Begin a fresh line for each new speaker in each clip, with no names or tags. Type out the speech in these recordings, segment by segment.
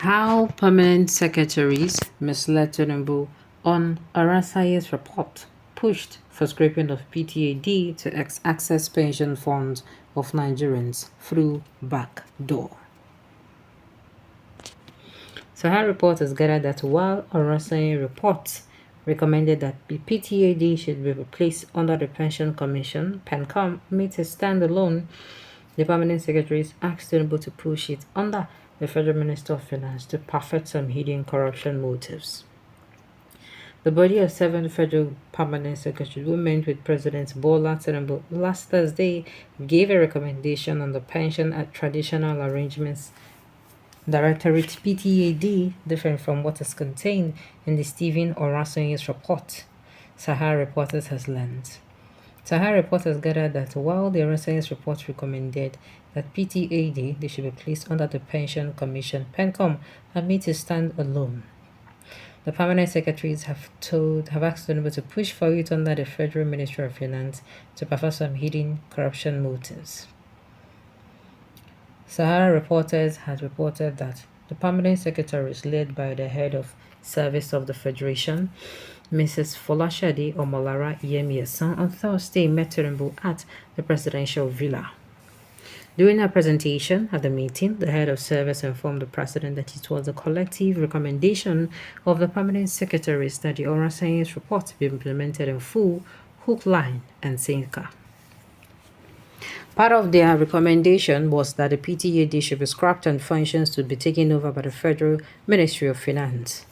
How permanent secretaries misled Tinubu on Arasaye's report pushed for scrapping of PTAD to access pension funds of Nigerians through back door. Sahara reporters gathered that while Arasaye reports recommended that the PTAD should be replaced under the Pension Commission, PENCOM made a standalone. The permanent secretaries asked Tinubu to push it under the Federal Minister of Finance to perfect some hidden corruption motives. The body of 7 federal permanent secretaries who met with President Bola Tinubu last Thursday gave a recommendation on the pension at traditional arrangements Directorate PTAD, different from what is contained in the Stephen Orasoye's report, Sahara Reporters has learned. Sahara Reporters gathered that while the Orasoye's report recommended that PTAD they should be placed under the Pension Commission, PENCOM admit to stand alone. The permanent secretaries have asked Tinubu to push for it under the Federal Ministry of Finance to perfect some hidden corruption motives. Sahara Reporters has reported that the permanent secretaries led by the head of service of the Federation, Mrs. Folashade Omolara Yemiyasan, on Thursday met Tinubu at the presidential villa. During her presentation at the meeting, the head of service informed the president that it was a collective recommendation of the permanent secretaries that the Orasaye's report be implemented in full, hook, line, and sinker. Part of their recommendation was that the PTAD should be scrapped and functions to be taken over by the Federal Ministry of Finance.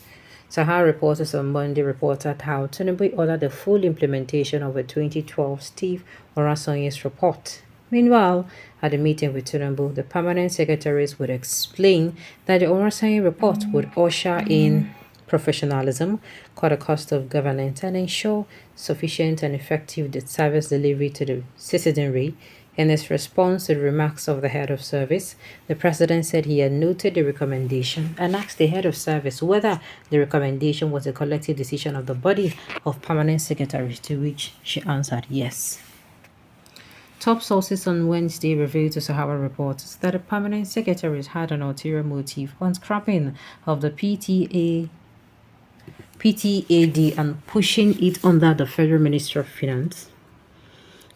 Sahara reporters on Monday reported how Tinubu ordered the full implementation of a 2012 Steve Orasoye's report. Meanwhile, at the meeting with Tinubu, the permanent secretaries would explain that the Orasoye report would usher in professionalism, cut the cost of governance, and ensure sufficient and effective service delivery to the citizenry. In his response to the remarks of the head of service, the president said he had noted the recommendation and asked the head of service whether the recommendation was a collective decision of the body of permanent secretaries, to which she answered yes. Top sources on Wednesday revealed to Sahara reporters that the permanent secretaries had an ulterior motive on scrapping of the PTAD and pushing it under the Federal Ministry of Finance.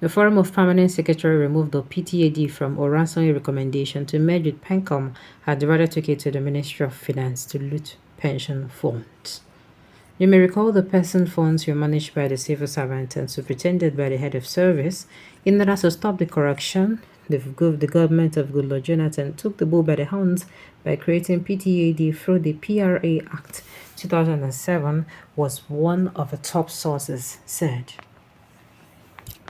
The Forum of Permanent Secretary removed the PTAD from Orasoye's recommendation to merge with PENCOM had rather took it to the Ministry of Finance to loot pension funds. You may recall the pension funds were managed by the civil servant and superintended by the head of service. In order to stop the corruption, the government of Goodluck Jonathan took the bull by the horns by creating PTAD through the PRA Act 2007, was one of the top sources said.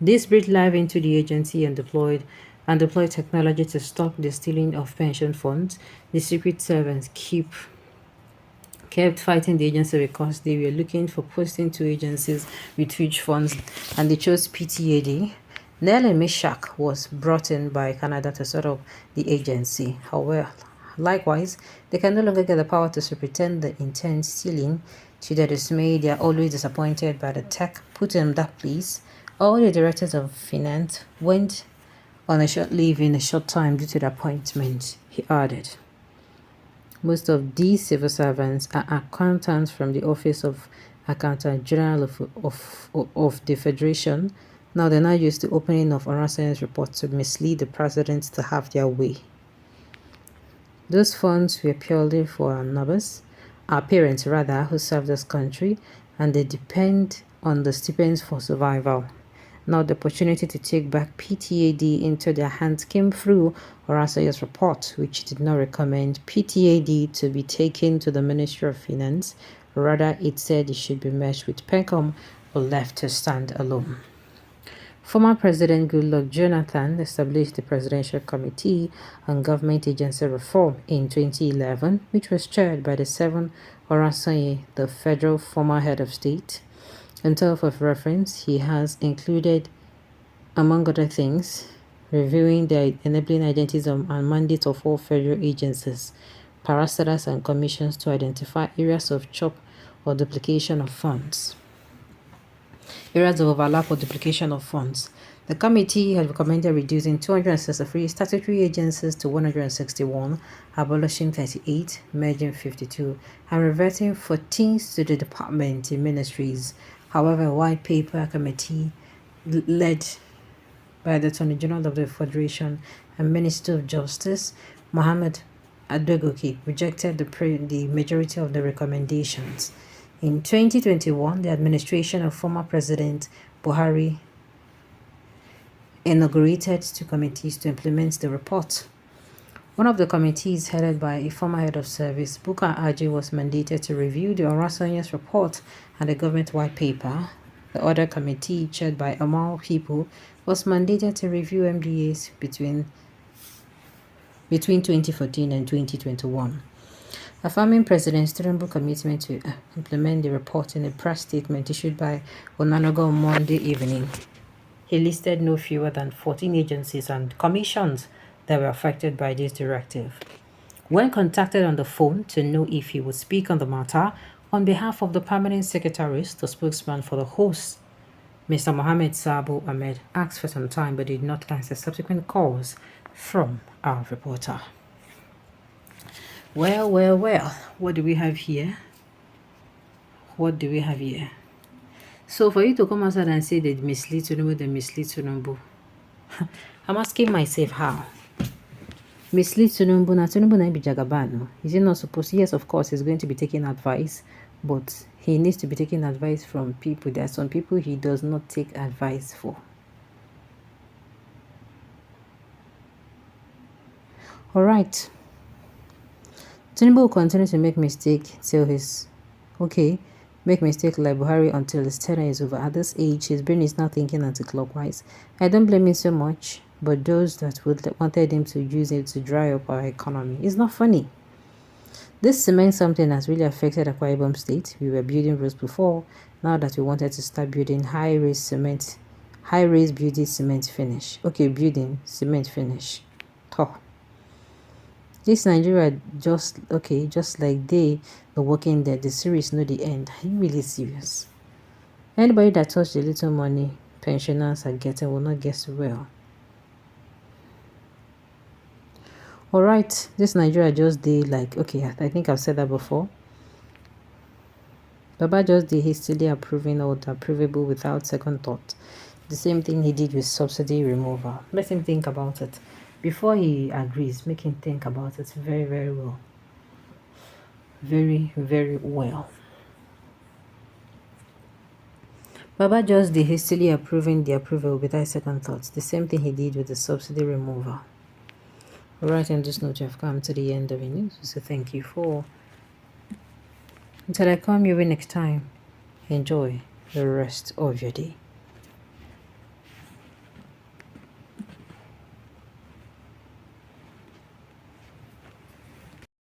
This breathed life into the agency and deployed technology to stop the stealing of pension funds. The secret servants kept fighting the agency because they were looking for posting to agencies with huge funds, and they chose PTAD. Nelly Mishak was brought in by Canada to set up the agency. However, likewise, they can no longer get the power to superintend the intense stealing. To their dismay, they are always disappointed by the tech put in that place. All the directors of finance went on a short leave in a short time due to the appointment, he added. Most of these civil servants are accountants from the Office of Accountant General of the Federation. Now they now use the opening of Orasoye's report to mislead the president to have their way. Those funds were purely for our parents who serve this country, and they depend on the stipends for survival. Now the opportunity to take back PTAD into their hands came through Orasoye's report, which did not recommend PTAD to be taken to the Ministry of Finance. Rather, it said it should be merged with PENCOM or left to stand alone. Former President Goodluck Jonathan established the Presidential Committee on Government Agency Reform in 2011, which was chaired by the 7 Orasoye, the federal former head of state. In terms of reference, he has included, among other things, reviewing the enabling identities and mandates of all federal agencies, parastatals, and commissions to identify areas of chop or duplication of funds. Areas of overlap or duplication of funds. The committee had recommended reducing 263 statutory agencies to 161, abolishing 38, merging 52, and reverting 14 to the department in ministries. However, a white paper committee led by the Attorney General of the Federation and Minister of Justice, Mohammed Adegoke, rejected the majority of the recommendations. In 2021, the administration of former President Buhari inaugurated 2 committees to implement the report. One of the committees, headed by a former head of service, Bukar Aji, was mandated to review the Orasanyas report and the government white paper. The other committee, chaired by Amal People, was mandated to review MDAs between 2014 and 2021. Affirming President Tinubu's commitment to implement the report in a press statement issued by Onanogo on Monday evening, he listed no fewer than 14 agencies and commissions that were affected by this directive. When contacted on the phone to know if he would speak on the matter on behalf of the permanent secretaries, the spokesman for the host, Mr. Mohammed Sabo Ahmed, asked for some time but did not answer subsequent calls from our reporter. Well, what do we have here? So for you to come outside and say they mislead Tinubu, I'm asking myself how. Mislead Tinubu, na Tinubu na be Jagaban. Is he not supposed to? Yes, of course, he's going to be taking advice, but he needs to be taking advice from people. There are some people he does not take advice for. Alright. Tinubu will continue to make mistake till make mistake like Buhari until his tenure is over. At this age, his brain is now thinking anti-clockwise. I don't blame him so much, but those that wanted him to use it to dry up our economy. It's not funny. This cement something has really affected Akwa Ibom State. We were building roads before. Now that we wanted to start building high-rise building cement finish. Okay, building cement finish. This Nigeria just like the working there, the series know the end. Are you really serious? Anybody that touched the little money pensioners are getting will not get well. Alright, this Nigeria just did like, I think I've said that before. Baba just did hastily approving all the approvable without second thought. The same thing he did with subsidy removal. Let him think about it. Before he agrees, make him think about it very, very well. Very, very well. Baba just did hastily approving the approval without second thoughts. The same thing he did with the subsidy removal. Alright, on this note, you have come to the end of the news. So thank you for. Until I come your way next time, enjoy the rest of your day.